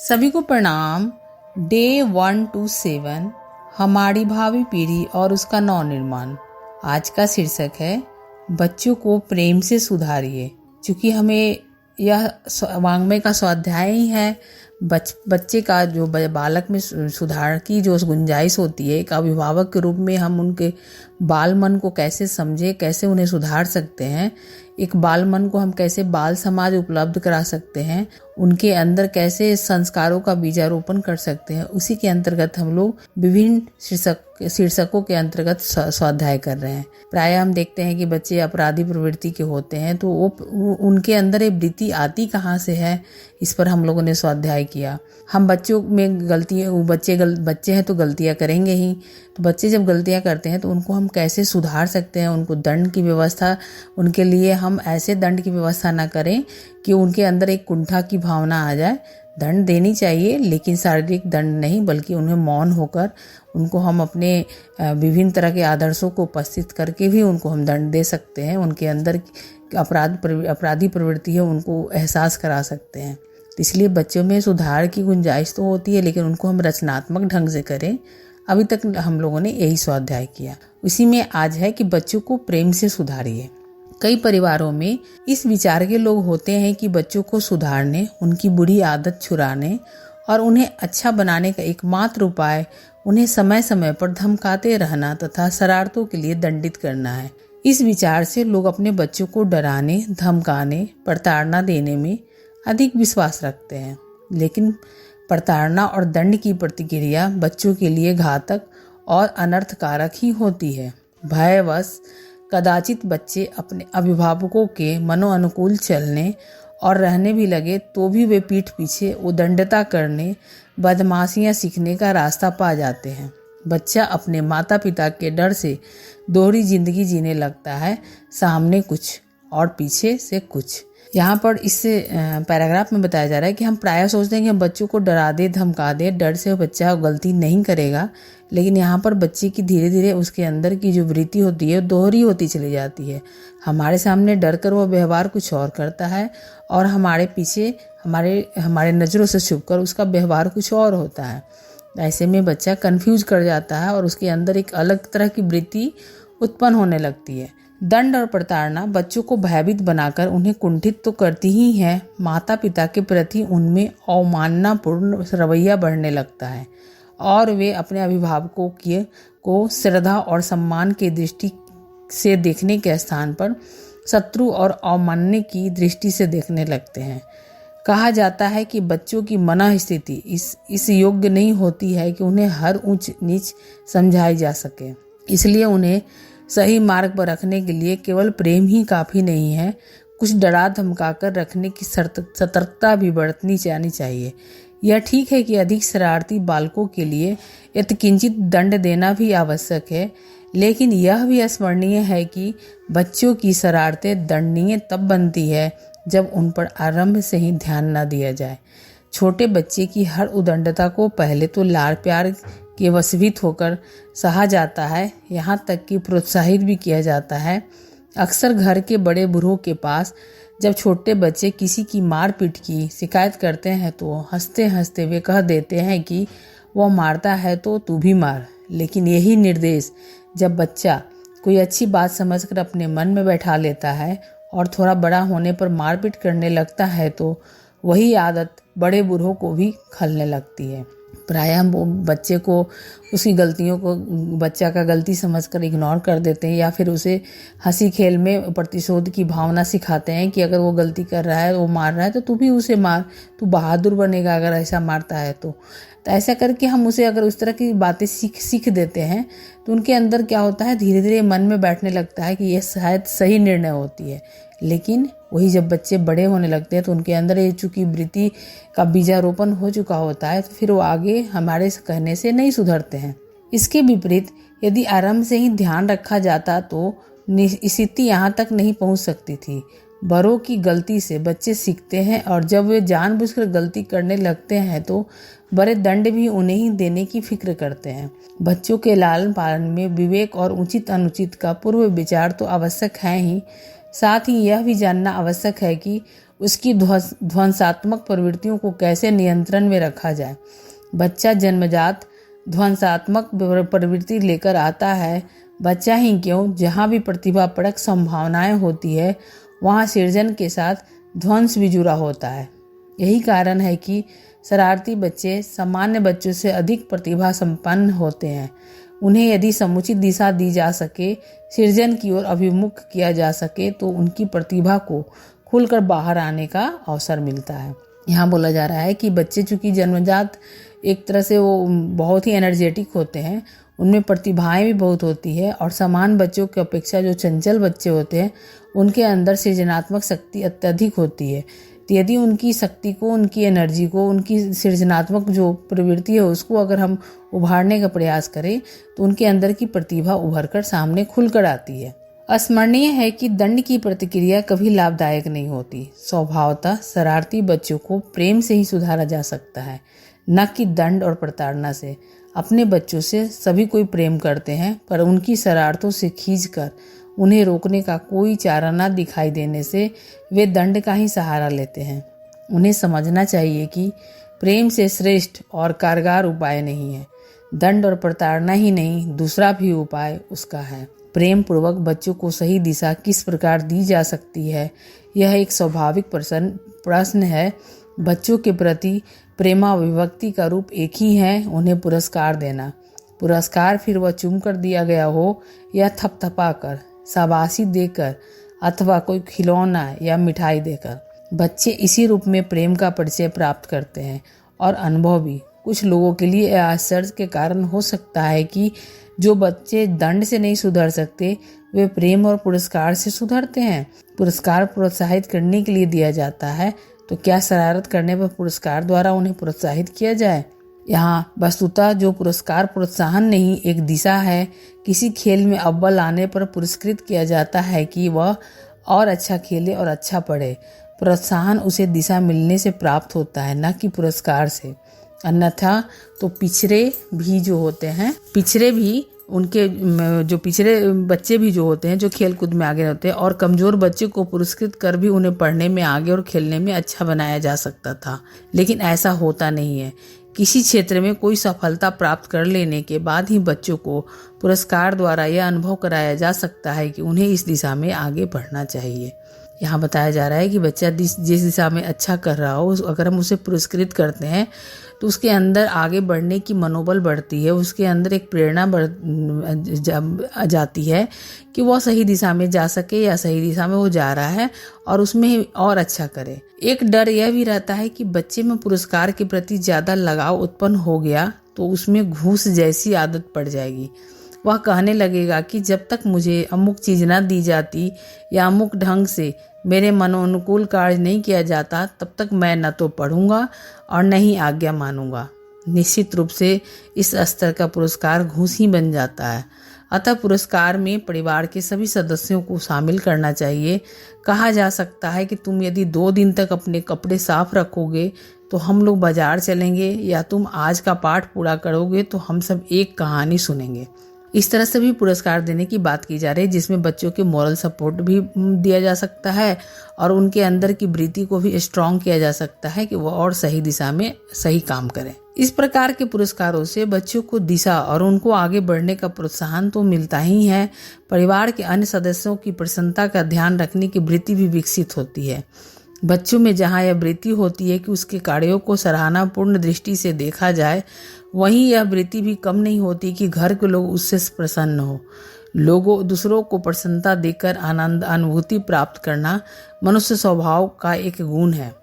सभी को प्रणाम। डे 1 to 7 हमारी भावी पीढ़ी और उसका नव निर्माण। आज का शीर्षक है बच्चों को प्रेम से सुधारिए। क्योंकि हमें यह वाङ्मय का स्वाध्याय ही है। बच्चे का जो बालक में सुधार की जो गुंजाइश होती है, एक अभिभावक के रूप में हम उनके बाल मन को कैसे समझे, कैसे उन्हें सुधार सकते हैं, एक बाल मन को हम कैसे बाल समाज उपलब्ध करा सकते हैं, उनके अंदर कैसे संस्कारों का बीजारोपण कर सकते हैं, उसी के अंतर्गत हम लोग विभिन्न शीर्षकों के अंतर्गत स्वाध्याय कर रहे हैं। प्रायः हम देखते हैं कि बच्चे अपराधी प्रवृत्ति के होते हैं, तो वो उनके अंदर ये वृत्ति आती कहाँ से है, इस पर हम लोगों ने स्वाध्याय किया। हम बच्चों में गलतियाँ, बच्चे हैं तो गलतियाँ करेंगे ही, तो बच्चे जब गलतियाँ करते हैं तो उनको हम कैसे सुधार सकते हैं। उनको दंड की व्यवस्था, उनके लिए हम ऐसे दंड की व्यवस्था ना करें कि उनके अंदर एक कुंठा की भावना आ जाए। दंड देनी चाहिए, लेकिन शारीरिक दंड नहीं, बल्कि उन्हें मौन होकर उनको हम अपने विभिन्न तरह के आदर्शों को उपस्थित करके भी उनको हम दंड दे सकते हैं। उनके अंदर अपराधी प्रवृत्ति है, उनको एहसास करा सकते हैं। तो इसलिए बच्चों में सुधार की गुंजाइश तो होती है, लेकिन उनको हम रचनात्मक ढंग से करें। अभी तक हम लोगों ने यही स्वाध्याय किया। इसी में आज है कि बच्चों को प्रेम से सुधारिए। कई परिवारों में इस विचार के लोग होते हैं कि बच्चों को सुधारने, उनकी बुरी आदत छुड़ाने और उन्हें अच्छा बनाने का एकमात्र उपाय उन्हें समय समय पर धमकाते रहना तथा शरारतों के लिए दंडित करना है। इस विचार से लोग अपने बच्चों को डराने, धमकाने, प्रताड़ना देने में अधिक विश्वास रखते हैं। लेकिन प्रताड़ना और दंड की प्रतिक्रिया बच्चों के लिए घातक और अनर्थकारक ही होती है। भयवश कदाचित बच्चे अपने अभिभावकों के मनोअनुकूल चलने और रहने भी लगे तो भी वे पीठ पीछे उदंडता करने, बदमाशियां सीखने का रास्ता पा जाते हैं। बच्चा अपने माता पिता के डर से दोहरी जिंदगी जीने लगता है, सामने कुछ और पीछे से कुछ। यहाँ पर इस पैराग्राफ में बताया जा रहा है कि हम प्रायः सोचते हैं कि हम बच्चों को डरा दे, धमका दे, डर से बच्चा गलती नहीं करेगा। लेकिन यहाँ पर बच्चे की धीरे धीरे उसके अंदर की जो वृत्ति होती है दोहरी होती चली जाती है। हमारे सामने डर कर वो व्यवहार कुछ और करता है और हमारे पीछे हमारे नज़रों से छुपकर उसका व्यवहार कुछ और होता है। ऐसे में बच्चा कंफ्यूज कर जाता है और उसके अंदर एक अलग तरह की वृत्ति उत्पन्न होने लगती है। दंड और प्रताड़ना बच्चों को भयभीत बनाकर उन्हें कुंठित तो करती ही है, माता पिता के प्रति उनमें अवमाननापूर्ण रवैया बढ़ने लगता है और वे अपने अभिभावकों को श्रद्धा और सम्मान की दृष्टि से देखने के स्थान पर शत्रु और अवमानने की दृष्टि से देखने लगते हैं। कहा जाता है कि बच्चों की मन स्थिति इस योग्य नहीं होती है कि उन्हें हर ऊंच नीच समझाई जा सके। इसलिए उन्हें सही मार्ग पर रखने के लिए केवल प्रेम ही काफ़ी नहीं है, कुछ डरा धमका कर रखने की सतर्कता भी बरतनी जानी चाहिए। यह ठीक है कि अधिक शरारती बालकों के लिए यत्किंचित दंड देना भी आवश्यक है, लेकिन यह भी स्मरणीय है कि बच्चों की शरारतें दंडनीय तब बनती है जब उन पर आरंभ से ही ध्यान न दिया जाए। छोटे बच्चे की हर उदंडता को पहले तो लाड़ प्यार के वशीभूत होकर सहा जाता है, यहाँ तक कि प्रोत्साहित भी किया जाता है। अक्सर घर के बड़े बूढ़ों के पास जब छोटे बच्चे किसी की मारपीट की शिकायत करते हैं तो हंसते हंसते वे कह देते हैं कि वह मारता है तो तू भी मार। लेकिन यही निर्देश जब बच्चा कोई अच्छी बात समझकर अपने मन में बैठा लेता है और थोड़ा बड़ा होने पर मारपीट करने लगता है तो वही आदत बड़े बूढ़ों को भी खलने लगती है। प्रायः हम बच्चे को उसकी गलतियों को बच्चा का गलती समझकर इग्नोर कर देते हैं या फिर उसे हंसी खेल में प्रतिशोध की भावना सिखाते हैं कि अगर वो गलती कर रहा है, वो मार रहा है तो तू भी उसे मार, तू बहादुर बनेगा अगर ऐसा मारता है तो ऐसा करके हम उसे अगर उस तरह की बातें सीख देते हैं तो उनके अंदर क्या होता है, धीरे धीरे मन में बैठने लगता है कि यह शायद सही निर्णय होती है। लेकिन वही जब बच्चे बड़े होने लगते हैं तो उनके अंदर ये चूंकि वृत्ति का बीजारोपण हो चुका होता है, तो फिर वो आगे हमारे कहने से नहीं सुधरते हैं। इसके विपरीत यदि आरंभ से ही ध्यान रखा जाता तो स्थिति यहाँ तक नहीं पहुँच सकती थी। बड़ों की गलती से बच्चे सीखते हैं और जब वे जानबूझकर गलती करने लगते हैं तो बड़े दंड भी उन्हें ही देने की फिक्र करते हैं। बच्चों के लालन पालन में विवेक और उचित अनुचित का पूर्व विचार तो आवश्यक है ही, साथ ही यह भी जानना आवश्यक है कि उसकी ध्वंसात्मक प्रवृत्तियों को कैसे नियंत्रण में रखा जाए। बच्चा जन्मजात ध्वंसात्मक प्रवृत्ति लेकर आता है। बच्चा ही क्यों, जहाँ भी प्रतिभापरक संभावनाएं होती है वहाँ सृजन के साथ ध्वंस भी जुड़ा होता है। यही कारण है कि शरारती बच्चे सामान्य बच्चों से अधिक प्रतिभा संपन्न होते हैं। उन्हें यदि समुचित दिशा दी जा सके, सृजन की ओर अभिमुख किया जा सके, तो उनकी प्रतिभा को खुलकर बाहर आने का अवसर मिलता है। यहाँ बोला जा रहा है कि बच्चे चूंकि जन्मजात एक तरह से वो बहुत ही एनर्जेटिक होते हैं, उनमें प्रतिभाएं भी बहुत होती है, और सामान्य बच्चों की अपेक्षा जो चंचल बच्चे होते हैं उनके अंदर सृजनात्मक शक्ति अत्यधिक होती है। तो यदि उनकी शक्ति को, उनकी एनर्जी को, उनकी सृजनात्मक जो प्रवृत्ति है उसको अगर हम उभारने का प्रयास करें तो उनके अंदर की प्रतिभा उभर कर सामने खुलकर आती है। स्मरणीय है कि दंड की प्रतिक्रिया कभी लाभदायक नहीं होती। स्वभावतः शरारती बच्चों को प्रेम से ही सुधारा जा सकता है, न कि दंड और प्रताड़ना से। अपने बच्चों से सभी कोई प्रेम करते हैं, पर उनकी शरारतों से खींचकर उन्हें रोकने का कोई चारा न दिखाई देने से वे दंड का ही सहारा लेते हैं। उन्हें समझना चाहिए कि प्रेम से श्रेष्ठ और कारगर उपाय नहीं है। दंड और प्रताड़ना ही नहीं, दूसरा भी उपाय उसका है। प्रेम पूर्वक बच्चों को सही दिशा किस प्रकार दी जा सकती है, यह एक स्वाभाविक प्रश्न है। बच्चों के प्रति प्रेमाभिव्यक्ति का रूप एक ही है, उन्हें पुरस्कार देना। पुरस्कार फिर वह चूम कर दिया गया हो या थपथपा कर, शाबाशी देकर, अथवा कोई खिलौना या मिठाई देकर। बच्चे इसी रूप में प्रेम का परिचय प्राप्त करते हैं और अनुभव भी। कुछ लोगों के लिए यह आश्चर्य के कारण हो सकता है कि जो बच्चे दंड से नहीं सुधर सकते वे प्रेम और पुरस्कार से सुधरते हैं। पुरस्कार प्रोत्साहित करने के लिए दिया जाता है, तो क्या शरारत करने पर पुरस्कार द्वारा उन्हें प्रोत्साहित किया जाए? यहाँ वस्तुतः जो पुरस्कार प्रोत्साहन नहीं, एक दिशा है। किसी खेल में अव्वल आने पर पुरस्कृत किया जाता है कि वह और अच्छा खेले और अच्छा पढ़े। प्रोत्साहन उसे दिशा मिलने से प्राप्त होता है, न कि पुरस्कार से। अन्यथा तो पिछड़े बच्चे भी जो होते हैं, जो खेल कूद में आगे होते हैं, और कमजोर बच्चे को पुरस्कृत कर भी उन्हें पढ़ने में आगे और खेलने में अच्छा बनाया जा सकता था। लेकिन ऐसा होता नहीं है। किसी क्षेत्र में कोई सफलता प्राप्त कर लेने के बाद ही बच्चों को पुरस्कार द्वारा यह अनुभव कराया जा सकता है कि उन्हें इस दिशा में आगे बढ़ना चाहिए। यहाँ बताया जा रहा है कि बच्चा जिस दिशा में अच्छा कर रहा हो, अगर हम उसे पुरस्कृत करते हैं तो उसके अंदर आगे बढ़ने की मनोबल बढ़ती है, उसके अंदर एक प्रेरणा जाती है कि वह सही दिशा में जा सके या सही दिशा में वो जा रहा है और उसमें और अच्छा करे। एक डर यह भी रहता है कि बच्चे में पुरस्कार के प्रति ज़्यादा लगाव उत्पन्न हो गया तो उसमें घूस जैसी आदत पड़ जाएगी। वह कहने लगेगा कि जब तक मुझे अमुक चीज़ न दी जाती या अमुक ढंग से मेरे मनोनुकूल कार्य नहीं किया जाता, तब तक मैं न तो पढ़ूंगा और न ही आज्ञा मानूंगा। निश्चित रूप से इस स्तर का पुरस्कार घूस ही बन जाता है। अतः पुरस्कार में परिवार के सभी सदस्यों को शामिल करना चाहिए। कहा जा सकता है कि तुम यदि 2 दिन तक अपने कपड़े साफ रखोगे तो हम लोग बाजार चलेंगे, या तुम आज का पाठ पूरा करोगे तो हम सब एक कहानी सुनेंगे। इस तरह से भी पुरस्कार देने की बात की जा रही है, जिसमें बच्चों के मोरल सपोर्ट भी दिया जा सकता है और उनके अंदर की वृत्ति को भी स्ट्रॉन्ग किया जा सकता है कि वो और सही दिशा में सही काम करें। इस प्रकार के पुरस्कारों से बच्चों को दिशा और उनको आगे बढ़ने का प्रोत्साहन तो मिलता ही है, परिवार के अन्य सदस्यों की प्रसन्नता का ध्यान रखने की वृत्ति भी विकसित होती है। बच्चों में जहाँ यह वृत्ति होती है कि उसके कार्यों को सराहनापूर्ण दृष्टि से देखा जाए, वहीं यह वृत्ति भी कम नहीं होती कि घर के लोग उससे प्रसन्न हो। दूसरों को प्रसन्नता देकर आनंद अनुभूति प्राप्त करना मनुष्य स्वभाव का एक गुण है।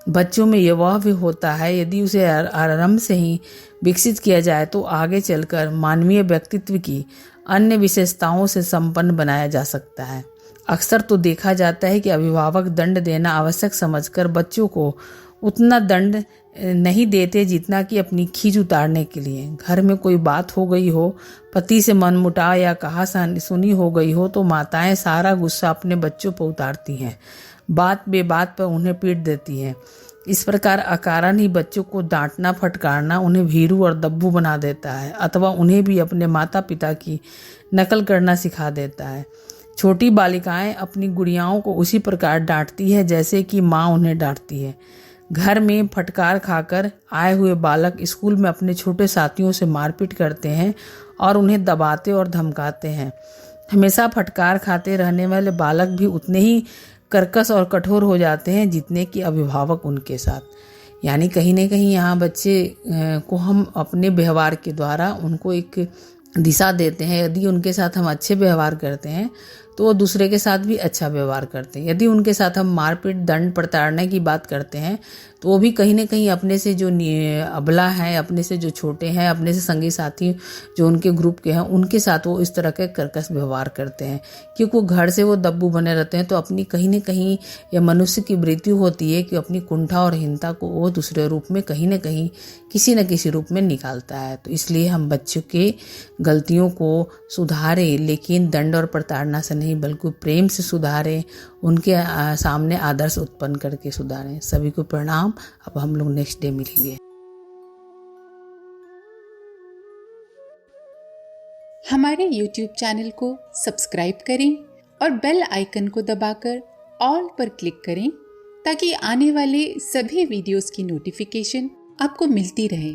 बच्चों में यह वह भी होता है, यदि उसे आरंभ से ही विकसित किया जाए तो आगे चलकर मानवीय व्यक्तित्व की अन्य विशेषताओं से संपन्न बनाया जा सकता है। अक्सर तो देखा जाता है कि अभिभावक दंड देना आवश्यक समझकर बच्चों को उतना दंड नहीं देते जितना कि अपनी खीज उतारने के लिए। घर में कोई बात हो गई हो, पति से मनमुटाव या कहा सुनी हो गई हो, तो माताएं सारा गुस्सा अपने बच्चों पर उतारती हैं, बात बेबात पर उन्हें पीट देती हैं। इस प्रकार अकारण ही बच्चों को डांटना फटकारना उन्हें भीरू और दब्बू बना देता है, अथवा उन्हें भी अपने माता पिता की नकल करना सिखा देता है। छोटी बालिकाएं अपनी गुड़ियाओं को उसी प्रकार डांटती है जैसे कि माँ उन्हें डांटती है। घर में फटकार खाकर आए हुए बालक स्कूल में अपने छोटे साथियों से मारपीट करते हैं और उन्हें दबाते और धमकाते हैं। हमेशा फटकार खाते रहने वाले बालक भी उतने ही कर्कश और कठोर हो जाते हैं जितने कि अभिभावक उनके साथ। यानी कहीं ना कहीं यहाँ बच्चे को हम अपने व्यवहार के द्वारा उनको एक दिशा देते हैं। यदि उनके साथ हम अच्छे व्यवहार करते हैं तो वो दूसरे के साथ भी अच्छा व्यवहार करते हैं। यदि उनके साथ हम मारपीट दंड प्रताड़ने की बात करते हैं तो वो भी कहीं ना कहीं अपने से जो अबला है, अपने से जो छोटे हैं, अपने से संगी साथी जो उनके ग्रुप के हैं उनके साथ वो इस तरह के कर्कश व्यवहार करते हैं, क्योंकि वो घर से वो दब्बू बने रहते हैं। तो अपनी कहीं ना कहीं यह मनुष्य की वृत्ति होती है कि अपनी कुंठा और हीनता को वो दूसरे रूप में कहीं ना कहीं किसी न किसी रूप में निकालता है। तो इसलिए हम बच्चों के गलतियों को सुधारें, लेकिन दंड और प्रताड़ना से नहीं बल्कि प्रेम से सुधारें, उनके सामने आदर्श उत्पन्न करके सुधारें। सभी को प्रणाम। अब हम लोग नेक्स्ट डे मिलेंगे। हमारे YouTube चैनल को सब्सक्राइब करें और बेल आइकन को दबाकर ऑल पर क्लिक करें ताकि आने वाले सभी वीडियोस की नोटिफिकेशन आपको मिलती रहे।